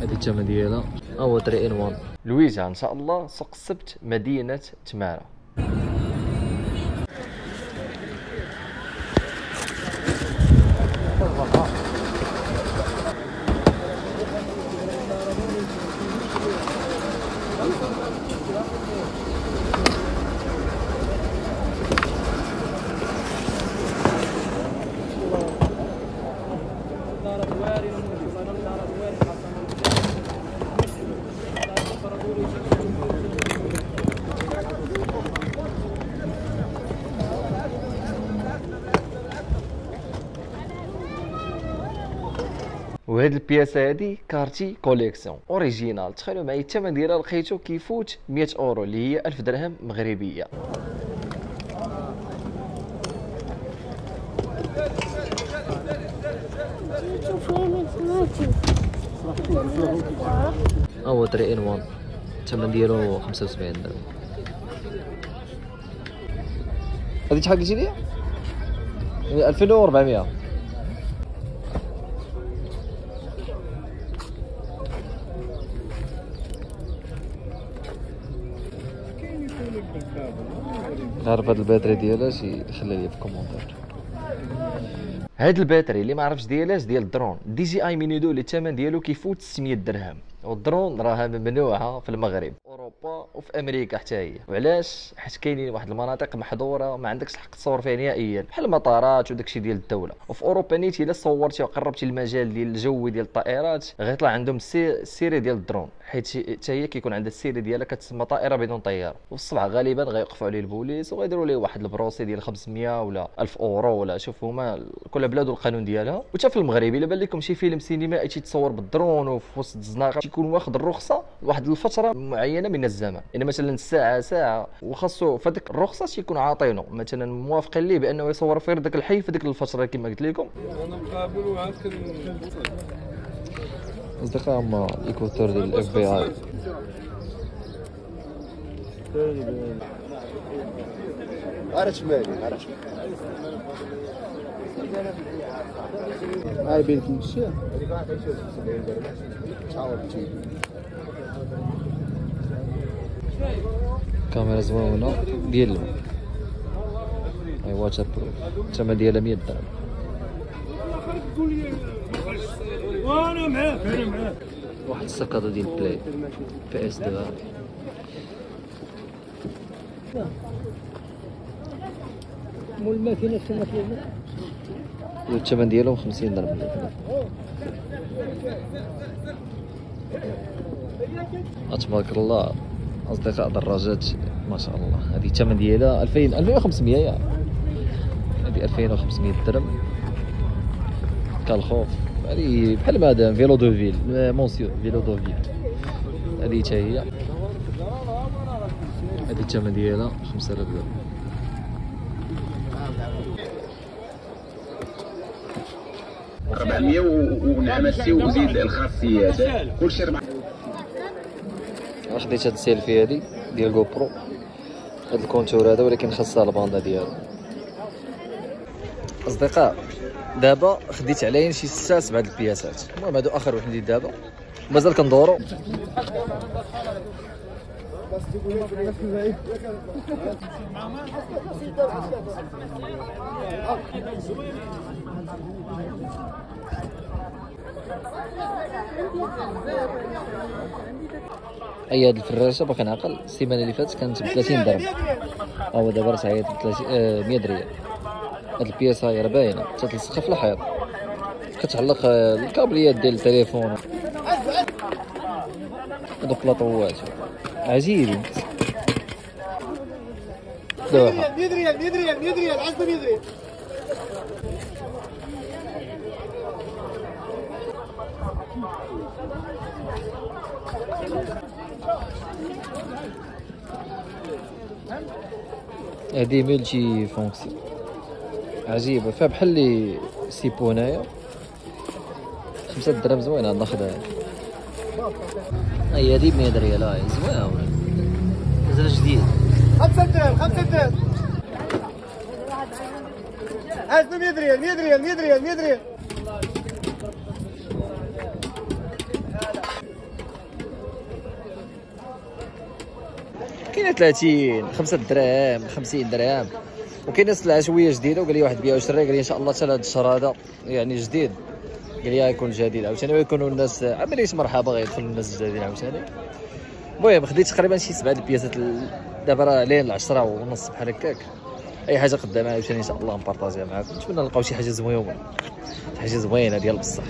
هذه الثمن ديالها هو 3 in 1. لويجا ان شاء الله سوق السبت مدينه تماره. وهاد البياسه هادي كارتي كوليكسيون اوريجينال. تخيلوا معايا الثمن ديالها لقيتو كيفوت 100 اورو اللي هي 1000 درهم مغربيه. هو 3 in 1. الثمن ديالو 75 درهم. هذه شحال قلتي لي؟ 2400. عارف هاد الباتري ديالها شي خلي لي في الكومونتير. هاد الباتري اللي ما عرفش ديالاش ديال الدرون دي جي اي ميني 2 اللي الثمن ديالو كيفوت 600 درهم. والدرون راها ممنوعه في المغرب، اوروبا وفي امريكا حتى هي. وعلاش؟ حيت كاينين واحد المناطق محظوره ما عندكش الحق تصور فيها نهائيا، بحال المطارات وداكشي ديال الدوله. وفي اوروبا نيت الا صورتي وقربتي المجال ديال الجوي ديال الطائرات غيطلع عندهم السيري ديال الدرون، حيت حتى هي كيكون عندها السيري ديالها كتسمى طائره بدون طيار. والصبع غالبا غيوقفوا عليه البوليس وغيديروا ليه واحد البروسي ديال 500 ولا 1000 اورو ولا شوف هما كل بلاد والقانون ديالها. وحتى في المغرب الا بان لكم شي فيلم سينمائي تيتصور بالدرون وفي وسط الزناقه تيكون واخد الرخصه واحد الفتره معينه من الزمن، يعني مثلا ساعه وخاصو في هذيك الرخصه تيكون عاطينه مثلا موافقين ليه بانه يصور في داك الحي في ديك الفتره كما قلت لكم. انا مقابل وعاد اصدقاء هما الايكوتور ديال الاف بي اي. عرفت مالي عرفت هاي بينك نمشي كاميرا زوينه ديال الماء هاي واتر بروف. الثمن ديالها 100 درهم. وانا معاك انا معاك. واحد السكاطه ديال بلاي بي اس 2 مول الماكينه كما كاين. والثمن ديالهم 50 درهم. تبارك الله اصدقاء دراجات ما شاء الله. هذه الثمن ديالها 2500 يعني. هذه 2500 درهم كالخوف. هذه بحال هذا فيلو دو فيل مونسيو فيلو دو فيل. هذه حتى هي. هذه الثمن ديالها 5000 درهم. ربعمية ونعمتي وزيد الخاصيات كلشي 4. خديت هاد السيلفي هادي ديال جو برو هاد الكونتور هذا ولكن خاصها الباندا ديالو. اصدقاء دابا خديت عليا شي 6 7 البياسات. المهم هادو اخر واحد ندير دابا مازال كندورو. اي هاد الفراشه باقي نعقل السيمانه اللي فاتت كانت ب 30 درهم. هو دابا راه عيط ب 100 ريال. هاد البياسه هي راه باينه تتلصق في الحيط كتعلق الكابليات ديال التليفون. هادو بلاطوات عجيبين. 100 ريال 100 ريال 100 ريال 10 ريال. هادي ملتي فونكسيون عجيبه فيها بحال لي سيبو هنايا. 5 درهم زوينه ناخذها. هي هادي ب 100 ريال. هاي زوينه مازال جديد. 5 درهم 5 درهم. هاز 100 ريال 100 ريال 100 ريال 100 ريال. 30 5 دراهم 50 درهم. وكاين سلعه شويه جديده وقال لي واحد بيها وشري، قال لي ان شاء الله حتى هذا الشهر هذا يعني جديد، قال لي يكون جديد عاوتاني ويكونوا الناس عمليه مرحبا غيدخلوا الناس الجدادين عاوتاني. المهم خديت تقريبا شي 7 البياسات دابا راه لين 10 ونص بحال هكاك. اي حاجه قدامها عاوتاني ان شاء الله نبارطاجيها معاكم. نتمنى نلقاو شي حاجه زوينه، شي حاجه زوينه ديال بصح.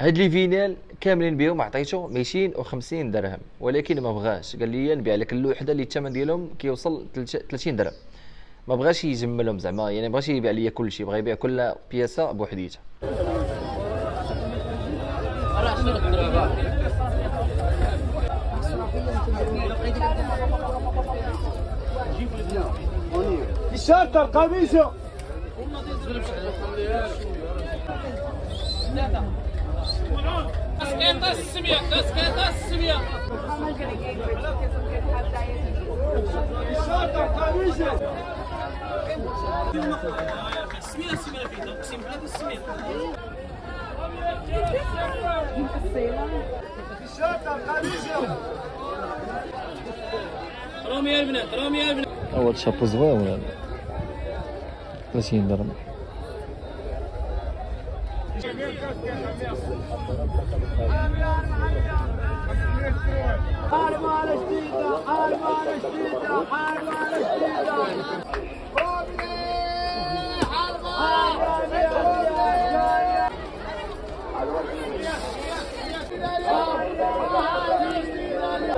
هاد لي فينال كاملين بهم عطيتو 250 درهم، ولكن ما بغاش، قال لي نبيع لك اللوحده اللي الثمن ديالهم كيوصل 30 درهم. ما بغاش يجملهم زعما، يعني ما بغاش يبيع لي كلشي، بغا يبيع كل بياسه بوحديتها. الشرطة القميصة رامي يا البنات، رامي يا البنات. اول شابو زوين ولا 30 درهم.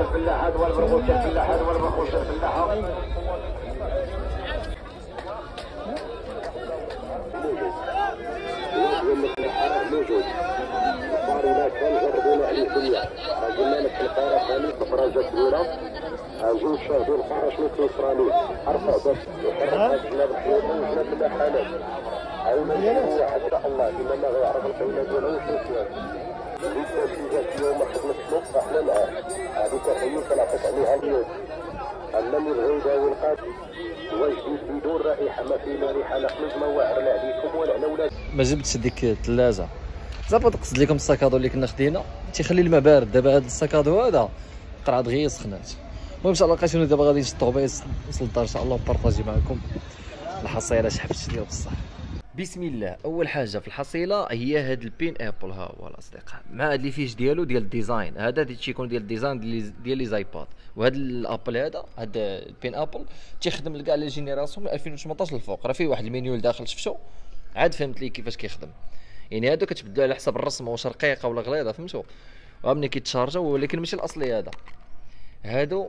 الفلاحات والبرغوث الفلاحات والبرغوث الفلاحة. موجود صار هناك نجربوا عليه شويه، قلنا لك في القاهره ثاني كبراجه كبيره، جوج شاهدوا القاهره شنو كيصرى ليه، ارفع باش يحرك جناب الحيوط وجناب المحلات. عاوتاني هو حتى الله بما ما غيعرف القيمه ديالو شنو كان. جيت في اليوم ما خدمتش احنا معاه، هذيك الحيوط كنعطيك عليها اليوم. انني الغيبه والقاتل وجدي في دور رائحه ما فينا ريحه نخلص ما واعر لا عليكم ولا على ولاد. ما جبتش ديك الثلاجه زعما نقصد لكم الساكادو اللي كنا خدينا تيخلي الماء بارد. دابا هذا الساكادو هذا قرعه دغيا سخنات. المهم ان شاء الله لقيتوني دابا غادي نشد الطوبيس نوصل للدار ان شاء الله ونبارطاجي معكم الحصيله شحفت ديال بصح. بسم الله. اول حاجه في الحصيله هي هاد البين ابل، ها هو الاصدقاء، مع هاد لي فيش ديالو ديال الديزاين. هذا تيكون ديال الديزاين ديال لي زايباد. وهاد الابل هاد البين ابل تيخدم لكاع لي جينيراسيون من 2018 للفوق. راه فيه واحد المنيو لداخل شفتو عاد فهمت لي كيفاش كيخدم. يعني هادو كتبدلو على حسب الرسمه واش رقيقه ولا غليظه فهمتوا، ومني كيتشارجاو، ولكن ماشي الاصلي. هادو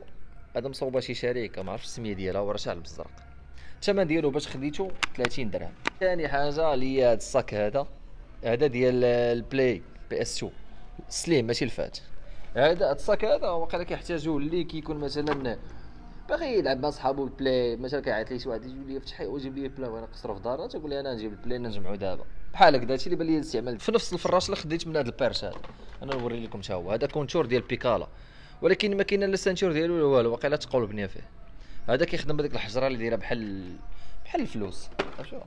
مصوبه شي شركه ما عرفتش السميه ديالها وراه شعل بالزرق. الثمن ديالو باش خديتو 30 درهم. ثاني حاجه اللي هي هاد الصاك هذا ديال البلاي بي اس 2 سليم ماشي الفات. هذا الصاك هذا واقيلا كيحتاجوه اللي كيكون مثلا باغي يلعب مع صحابو البلاي، مثلا كيعيط لي شي واحد يجيب لي فتحي ويجيب لي البلاي وانا نقصرو في دارنا، تقول لي انا نجيب البلاي نجمعو دابا بحال هكا. هادشي اللي بان لي الاستعمال في نفس الفراش اللي خديت من هذا البيرش هذا. انا نوري لكم حتى هو هذا كونتور ديال بيكالا، ولكن ما كاين لا السانتور ديالو ولا والو، واقيلا تقول بنيه فيه. هذا كيخدم بهذيك الحجره اللي دايره بحال الفلوس. شوف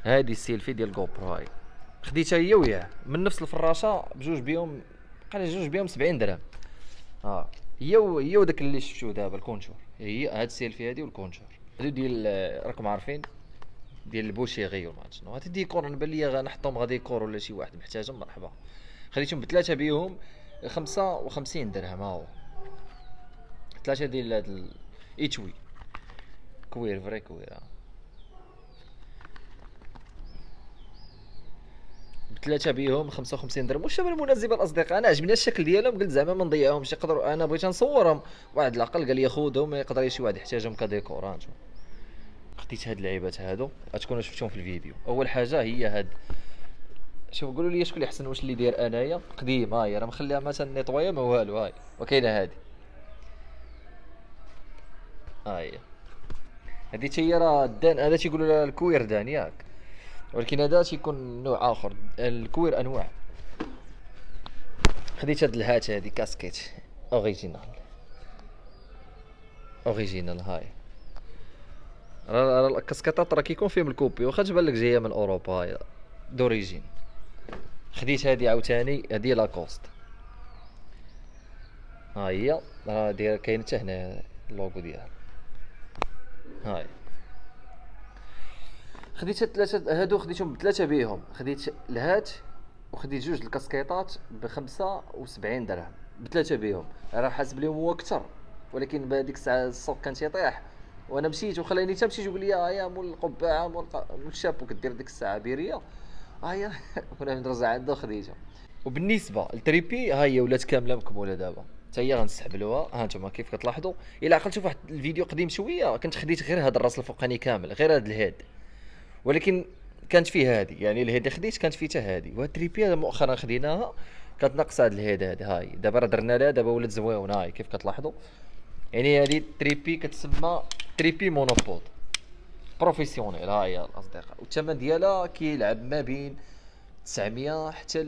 هذه السيلفي ديال جو برو هاي خديتها هي وياه من نفس الفراشه بجوج بيهم، قال جوج بيهم 70 درهم. هي وداك اللي شفتو دابا الكونتور، هي هاد السيلفي هادي والكونتور هادو ديال راكم عارفين ديال البوشيغي وما عرفت شنو. هاد الديكور نبان ليا غنحطهم غاديكور ولا شي واحد محتاجهم مرحبا. خديتهم بثلاثه بيهم 55 درهم. ها هو ثلاثه ديال هاد ايتوي كوير فري كوير. بثلاثه بيهم 55 درهم. واش بالمناسبه الاصدقاء انا عجبني الشكل ديالهم، قلت زعما ما نضيعهمش، يقدروا انا بغيت نصورهم واحد العقل قال لي خذهم يقدر شي واحد يحتاجهم كديكور. خديت هاد اللعيبات هادو غتكونوا شفتوهم في الفيديو. اول حاجه هي هاد، شوفوا قولوا لي شكون اللي احسن، واش اللي داير انايا قديم هاي راه مخليها مثلا نيطويه ما والو، هاي وكاينه هادي هادي حتى هي راه الدان. هذا تيقولوا لها الكوير دان ياك، ولكن هذا تيكون نوع اخر. الكوير انواع. خديت هاد الهات هادي كاسكيت اوريجينال اوريجينال. هاي راه الكاسكيطات راه كيكون فيهم الكوبي، واخا تبان لك جايه من اوروبا، هاي دوريجين. خديت هادي عاوتاني، هادي لاكوست، ها هي راه دايره كاين حتى هنا اللوغو ديالها. هاي خديت ثلاثه هادو، خديتهم بثلاثه بيهم، خديت لهاد وخديت جوج الكاسكيطات ب75 درهم بثلاثه بيهم. راه حاسب لهم هو اكثر، ولكن بهذيك الساعه السوق كان تيطيح، وانا مشيت وخلاني حتى مشيت يقول لي ها مول القبعه مول الشاب كدير ديك الساعه بيريه، ها كنا نرجع عنده خديتها. وبالنسبه للتريبي ها هي ولات كامله مكموله دابا، حتى هي غنسحبلوها. ها انتم كيف كتلاحظوا، الا عقلتوا في واحد الفيديو قديم شويه كنت خديت غير هذا الراس الفوقاني كامل، غير هذا الهيد، ولكن كانت فيه هادي، يعني الهيد اللي خديت كانت فيه حتى هادي. وهاد التريبي هذا مؤخرا خديناها كانت ناقصه هاد الهيد هادي، هاي دابا راه درنا لها دابا ولات زويونه. هاي كيف كتلاحظوا، يعني هادي التريبي كتسمى تريبي مونوبود بروفيسيونيل. ها هي الاصدقاء، والثمن ديالها كيلعب ما بين 900 حتى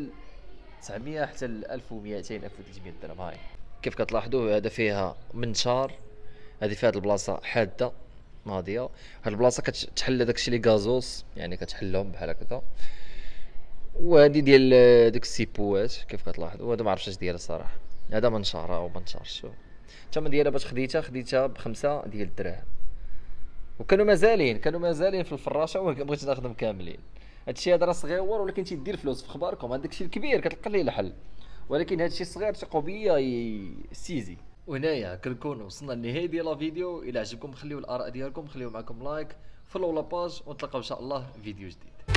1200 1300 درهم. هاي كيف كتلاحظوا هذا فيها منشار، هذه فيها هاد البلاصه حاده ماضيه، هاد البلاصه كتحل داكشي لي غازوس، يعني كتحلهم بحال هكذا. وهذه ديال ديك السيبوات كيف كتلاحظوا، هذا ما عرفتش اش ديال الصراحه، هذا منشار او منشار. شوف الثمن ديالها باش خديتها ب5 ديال الدراهم، وكانوا مازالين في الفراشه وبغيت ناخذهم كاملين. هادشي هذا راه صغيور ولكن تيدير فلوس في خباركم. هذاك الشيء الكبير كتلقى ليه الحل، ولكن هادشي الصغير ثقوا بيا سيزي. وهنايا كنكونوا وصلنا للنهايه ديال الفيديو. الى عجبكم خليو الاراء ديالكم، خليو معكم لايك، فولو لاباج، ونتلاقاو ان شاء الله فيديو جديد.